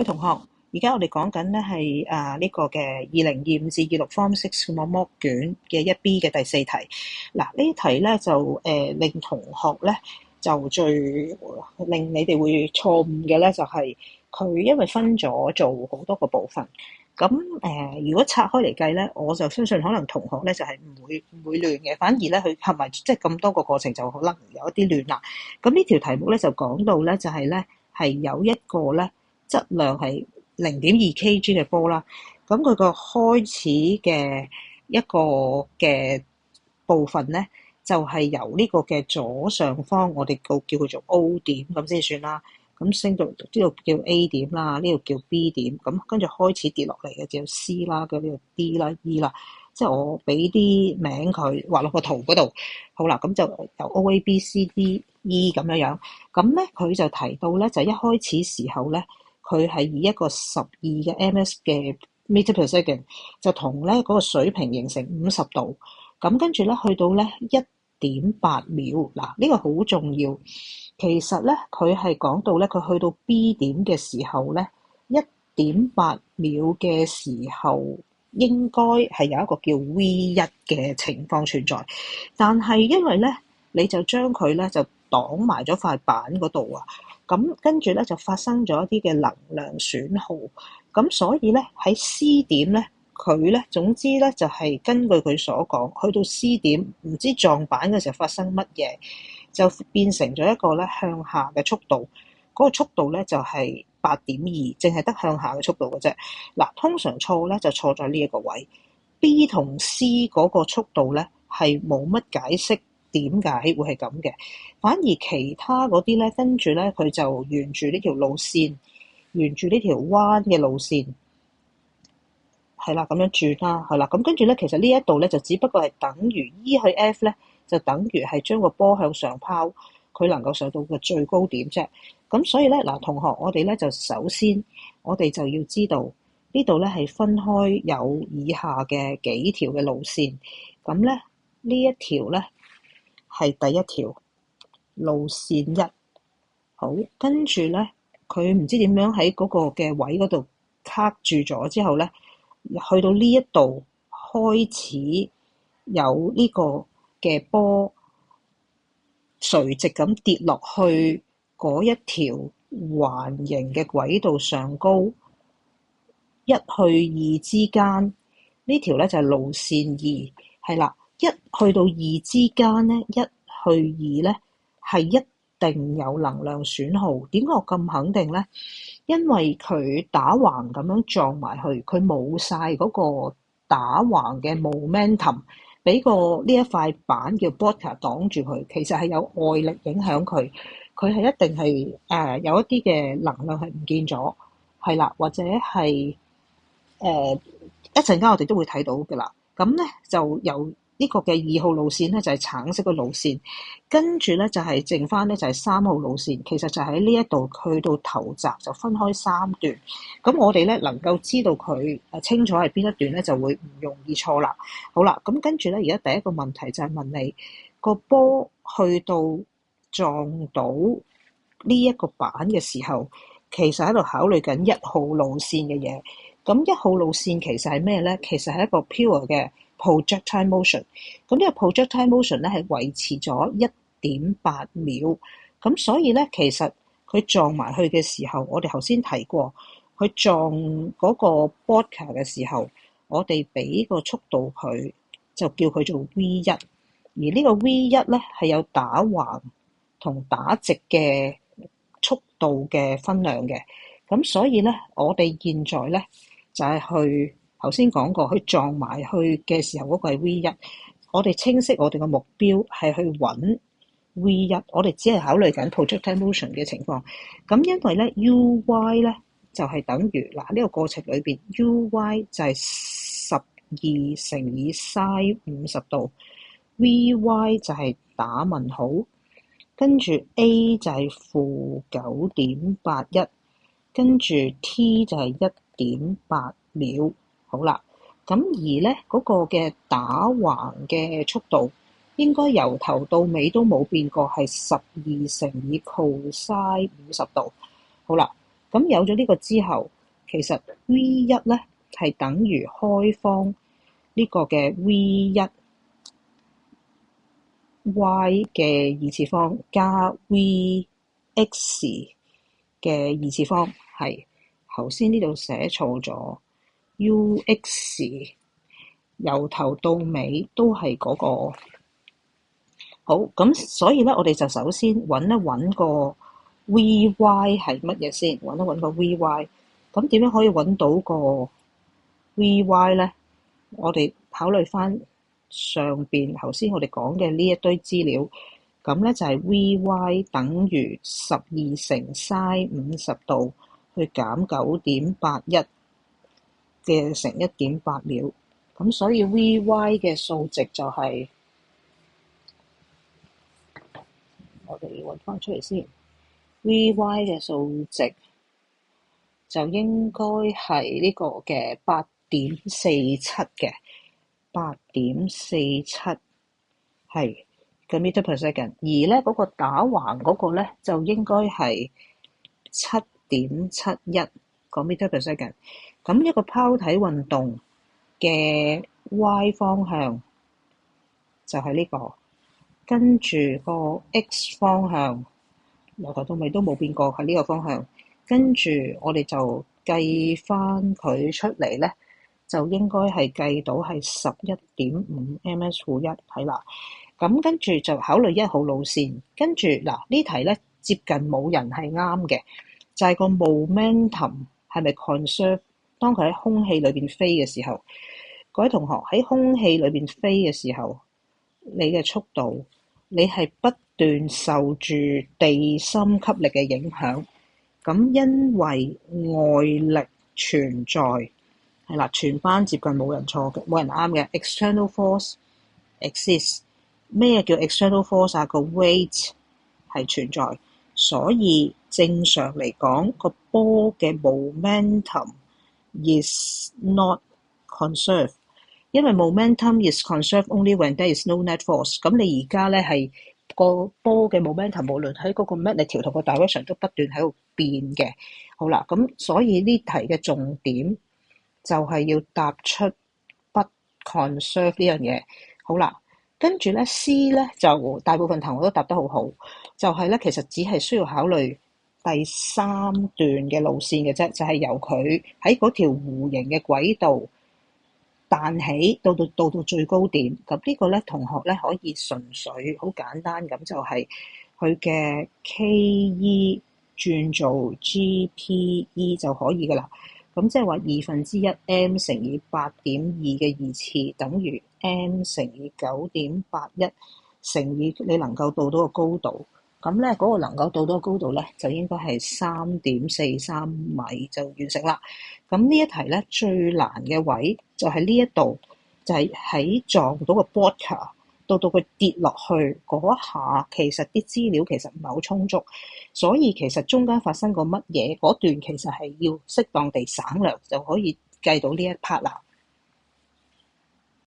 同學，而家我哋講緊咧係呢個嘅2025至26 Form 6 Mock 卷嘅1B 嘅第4題。嗱，呢題咧就令同學咧就最令你哋會錯誤嘅咧就係佢因為分咗做好多個部分。咁如果拆開嚟計咧，我就相信可能同學咧就係唔會亂嘅，反而咧佢合埋即係咁多個過程就可能有一啲亂啦。咁呢條題目咧就講到咧就係咧係有一個咧質量係0.2 kg 嘅波啦，咁佢個開始嘅一個嘅部分咧就係由呢個嘅左上方，我哋叫佢做 O 點咁先算啦。咁升到呢度叫 A 點啦，呢度叫 B 點，咁跟住開始跌落嚟嘅就 C 啦，跟住 D 啦、E 啦，即係我俾啲名佢畫落個圖嗰度。好啦，咁就由 O、A、B、C、D、E 咁樣樣。咁咧佢就提到咧，就一開始時候咧，佢係以一個12嘅 ms 嘅 meter per second 就同咧嗰個水平形成50度。咁跟住咧去到咧1.8秒，嗱呢個好重要。其實咧，佢係講到咧，佢去到 B 點嘅時候咧，1.8秒嘅時候應該係有一個叫 V1 嘅情況存在，但係因為咧，你就將佢咧就擋埋咗塊板嗰度啊，咁跟住咧就發生咗一啲嘅能量損耗，咁所以咧喺 C 點咧，佢咧總之咧就係根據佢所講，去到 C 點唔知撞板嘅時候發生乜嘢。就變成咗一個咧向下嘅速度，嗰個速度咧就係8.2，淨係得向下嘅速度嘅啫。嗱，通常錯咧就錯在呢一個位 ，B 同 C 嗰個速度咧係冇乜解釋點解會係咁嘅，反而其他嗰啲咧跟住咧佢就沿住呢條路線，沿住呢條彎嘅路線，係啦咁樣轉啦，係啦咁跟住咧，其實呢一度咧就只不過係等於 E 去 F 咧。就等於係將個波向上拋，佢能夠上到個最高點啫。咁所以咧，嗱同學，我哋咧就首先，我哋就要知道呢度咧係分開有以下嘅幾條嘅路線。咁咧呢一條咧係第一條路線1。好，跟住咧佢唔知點樣喺嗰個嘅位嗰度卡住咗之後咧，去到呢一度開始有呢個嘅波垂直咁跌落去嗰一條環形嘅軌道上高，1去2之間呢條咧就係路線2，係啦，1去到2之間咧，1去2咧係一定有能量損耗。點解我咁肯定咧？因為佢打橫咁樣撞埋去，佢冇晒嗰個打橫嘅 momentum。俾個呢一塊板叫 Bodker 擋住佢，其實係有外力影響佢，佢係一定係有一啲嘅能量係唔見咗，係啦，或者係一陣間我哋都會睇到嘅啦。咁咧就由呢個嘅2號路線咧就係橙色嘅路線，跟住咧就係剩翻咧就係3號路線，其實就喺呢一度去到頭閘就分開3段。咁我哋咧能夠知道佢清楚係邊一段咧，就會唔容易錯啦。好啦，咁跟住咧，而家第一個問題就係問你個波去到撞到呢一個板嘅時候，其實喺度考慮緊1號路線嘅嘢。咁1號路線其實係咩咧？其實係一個 pure 嘅 projectile motion。咁呢個 projectile motion 咧係維持咗1.8秒。咁所以咧，其實佢撞埋去嘅時候，我哋頭先提過，佢撞嗰個 Bodker 嘅時候，我哋俾個速度佢，就叫佢做 V1。而呢個 V1咧係有打橫同打直嘅速度嘅分量嘅。咁所以咧，我哋現在咧就係去頭先講過，佢撞埋去嘅時候嗰個係 V1。我哋清晰我哋嘅目標係去揾 V1，我哋只係考慮緊 projectile motion 嘅情況。咁因為咧 UY 咧就係等於嗱呢個過程裏邊 UY 就係12乘以 sin 50度，VY 就係打問號，跟住 A 就係負9.81，跟住 T 就係1.8秒。好啦，咁而咧嗰個嘅打橫嘅速度應該由頭到尾都冇變過，係12乘以 cos 50度。好啦，咁有咗呢個之後，其實 V1 咧係等於開方呢個嘅 V1Y 嘅二次方加 VX 嘅二次方，係頭先呢度寫錯咗 UX 由頭到尾都係嗰個。好，咁所以咧，我哋就首先揾一揾個 VY 係乜嘢先，揾一揾個 VY。咁點樣可以揾到個 VY 咧？我哋考慮翻上邊頭先我哋講嘅呢一堆資料，咁咧就係 VY 等於12乘 sin 50度去減9.81嘅乘1.8秒。咁所以 VY 嘅數值就係、我哋揾翻出嚟先 ，VY 嘅數值就應該係呢個嘅8.47嘅8.47係嘅 meter per second，而咧嗰個打橫嗰個咧就應該係7.71個 meter per second。咁一個拋體運動嘅 Y 方向就係呢個。跟住個 X 方向由頭到尾都冇變過，係呢個方向。跟住我哋就計翻佢出嚟咧，就應該係計到係11.5 ms/1係啦。咁跟住就考慮1號路線。跟住嗱呢題咧接近冇人係啱嘅，就係個 momentum 係咪 conserve？當佢喺空氣裏邊飛嘅時候，各位同學喺空氣裏邊飛嘅時候，你嘅速度，你係不斷受住地心吸力嘅影響，咁因為外力存在，係啦，全班接近冇人錯嘅，冇人啱嘅。External force exists。咩叫 external force 啊？個 weight 係存在，所以正常嚟講，個波嘅 momentum is not conserved。因為 momentum is conserved only when there is no net force。咁你而家咧係個波嘅 momentum，無論喺嗰個 magnitude 同個 direction 都不斷喺度變嘅。好啦，咁所以呢題嘅重點就係要答出不 conserve 呢樣嘢。好啦，跟住咧 C 咧就大部分同學都答得好好，就係咧其實只係需要考慮第3段嘅路線嘅啫，就係由佢喺嗰條弧形嘅軌道彈起到最高點。咁呢個咧同學咧可以純粹好簡單咁就係佢嘅 KE 轉做 GPE 就可以噶啦。咁即係話1/2 m 乘以8.2嘅2次等於 m 乘以9.81乘以你能夠到到個高度。咁咧嗰個能夠到到個高度咧就應該係3.43米就完成啦。咁呢一題咧最難嘅位就係呢一度，就係喺撞到個 board 到佢跌落去嗰一下，其實啲資料其實唔係好充足，所以其實中間發生過乜嘢嗰段其實係要適當地省略就可以計到呢一 part 啦。